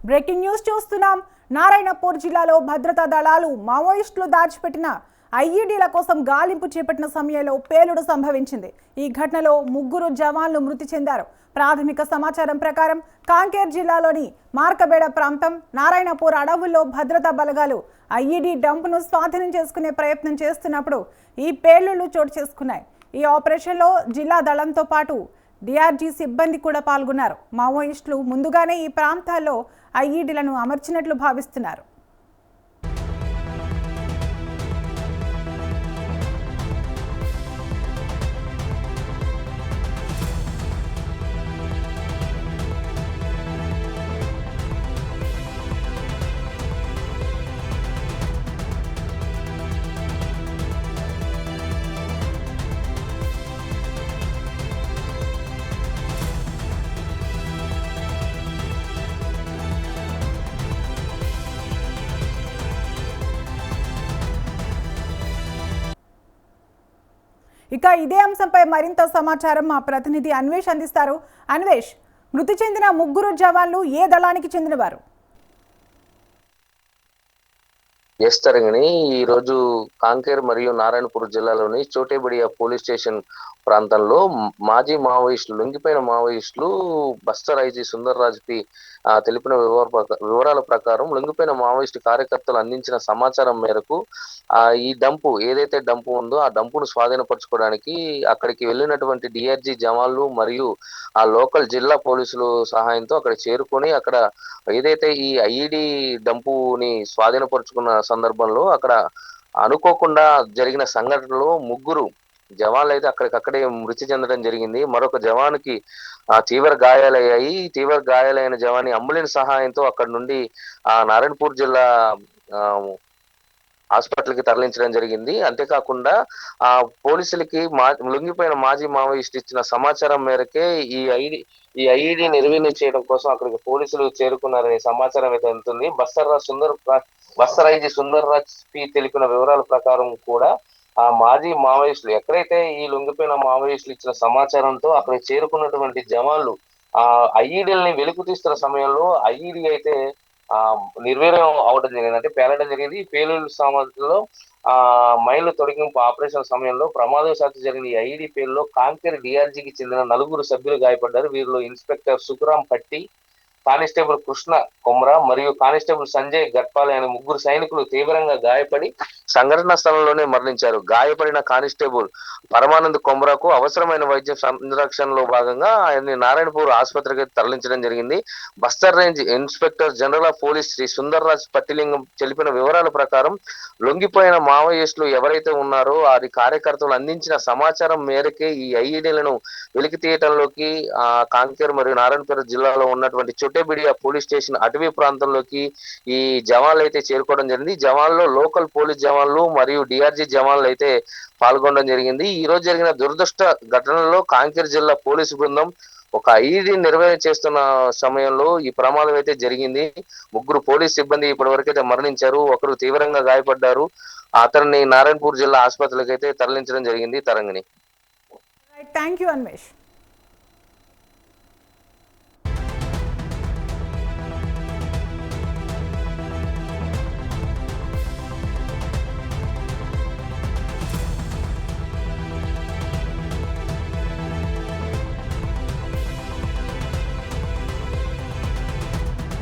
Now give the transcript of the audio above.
Breaking news చూస్తున్నాం. నారాయణపూర్ జిల్లాలో భద్రతా దళాలు మావోయిస్టులు దాచిపెట్టిన ఐఈడీల కోసం గాలింపు చేపట్టిన సమయంలో పేలుడు సంభవించింది. ఈ ఘటనలో 3 జవాన్లు మృతి చెందారు. ప్రాథమిక సమాచారం ప్రకారం కాంకేర్ జిల్లాలోని మార్కబేడ ప్రాంతం నారాయణపూర్ అడవుల్లో భద్రతా బలగాలు ఐఈడీ డంపును స్వాధీనం చేసుకునే ప్రయత్నం చేస్తున్నప్పుడు ఈ పేలుళ్లు చోటు చేసుకున్నాయి. ఈ ఆపరేషన్లో జిల్లా దళంతో పాటు డిఆర్జీ సిబ్బంది కూడా పాల్గొన్నారు. మావోయిస్టులు ముందుగానే ఈ ప్రాంతాల్లో ఐఈడీలను అమర్చినట్లు భావిస్తున్నారు. ఇక ఇదే అంశంపై మరింత సమాచారం మా ప్రతినిధి అన్వేష్ అందిస్తారు. అన్వేష్, మృతి చెందిన 3 జవాన్లు ఏ దళానికి చెందినవారు? తరంగిణి ఈ రోజు కాంకేర్ మరియు నారాయణపూర్ జిల్లాలోని చోటేబడియా పోలీస్ స్టేషన్ ప్రాంతంలో మాజీ మావోయిస్టులు లొంగిపోయిన మావోయిస్టులు బస్తర్ ఐజీ సుందర్ రాజ్ పి తెలిపిన వివరాల ప్రకారం లొంగిపోయిన మావోయిస్టు కార్యకర్తలు అందించిన సమాచారం మేరకు ఈ డంపు ఏదైతే డంపు ఉందో ఆ డంపును స్వాధీనపరచుకోవడానికి అక్కడికి వెళ్ళినటువంటి డిఆర్జీ జవాన్లు మరియు ఆ లోకల్ జిల్లా పోలీసులు సహాయంతో అక్కడ చేరుకొని అక్కడ ఏదైతే ఈ ఐఈడి డంపుని స్వాధీనపరుచుకున్న సందర్భంలో అక్కడ అనుకోకుండా జరిగిన సంఘటనలో 3 జవాన్లు అయితే అక్కడికక్కడే మృతి చెందడం జరిగింది. మరొక జవాన్కి తీవ్ర గాయాలయ్యాయి. తీవ్ర గాయాలైన జవాన్ని అంబులెన్స్ సహాయంతో అక్కడ నుండి నారాయణపూర్ జిల్లా హాస్పిటల్కి తరలించడం జరిగింది. అంతేకాకుండా పోలీసులకి లొంగిపోయిన మాజీ మావోయిస్ట్ ఇచ్చిన సమాచారం మేరకే ఈ ఐఈడి నిర్వీర్యం చేయడం కోసం అక్కడికి పోలీసులు చేరుకున్నారనే సమాచారం అయితే ఉంటుంది. బస్తర్ ఐజీ సుందర్ రాజ్ పి తెలిపిన వివరాల ప్రకారం కూడా మాజీ మావోయిస్టులు ఎక్కడైతే ఈ లొంగిపోయిన మావోయిస్టులు ఇచ్చిన సమాచారంతో అక్కడ చేరుకున్నటువంటి జవాన్లు ఐఈడీలని వెలుగు తీస్తున్న సమయంలో ఐఈడి అయితే నిర్వీర్యం అవడం జరిగింది, అంటే పేలడం జరిగింది. ఈ పేలుడు సమయంలో మైలు తొలగింపు ఆపరేషన్ సమయంలో ప్రమాదవశాత్తు జరిగిన ఈ ఐఈడి పేలులో కాంకేర్ డిఆర్జీకి చెందిన 4 సభ్యులు గాయపడ్డారు. వీరిలో ఇన్స్పెక్టర్ సుఖరాం పట్టి, కానిస్టేబుల్ కృష్ణ కొమ్రా మరియు కానిస్టేబుల్ సంజయ్ గట్పాలి అనే 3 సైనికులు తీవ్రంగా గాయపడి సంఘటనా స్థలంలోనే మరణించారు. గాయపడిన కానిస్టేబుల్ పరమానంద్ కొమ్రాకు అవసరమైన వైద్య సంరక్షణలో భాగంగా ఆయన్ని నారాయణపూర్ ఆసుపత్రికి తరలించడం జరిగింది. Bastar range inspector general of police Shri Sundar Raj Pattilingam తెలిపిన వివరాల ప్రకారం లొంగిపోయిన మావోయిస్టులు ఎవరైతే ఉన్నారో వారి కార్యకర్తలు అందించిన సమాచారం మేరకే ఈ ఐఈడీలను వెలికి తీయటంలోకి కాంకేర్ మరియు నారాయణపూర్ జిల్లాలో ఉన్నటువంటి చోటేబడియా పోలీస్ స్టేషన్ అటవీ ప్రాంతంలోకి ఈ జవాన్లు అయితే చేరుకోవడం జరిగింది. జవాన్లో లోకల్ పోలీస్ జవాన్లు మరియు డిఆర్జీ జవాన్లు అయితే పాల్గొనడం జరిగింది. ఈ రోజు జరిగిన దురదృష్ట ఘటనలో కాంకేర్ జిల్లా పోలీసు బృందం ఒక ఐఈడీ నిర్వహణ చేస్తున్న సమయంలో ఈ ప్రమాదం అయితే జరిగింది. 3 పోలీస్ సిబ్బంది ఇప్పటి అయితే మరణించారు. ఒకరు తీవ్రంగా గాయపడ్డారు. అతన్ని నారాయణపూర్ జిల్లా ఆసుపత్రికి అయితే తరలించడం జరిగింది. తరంగిణి. Thank you Anvesh.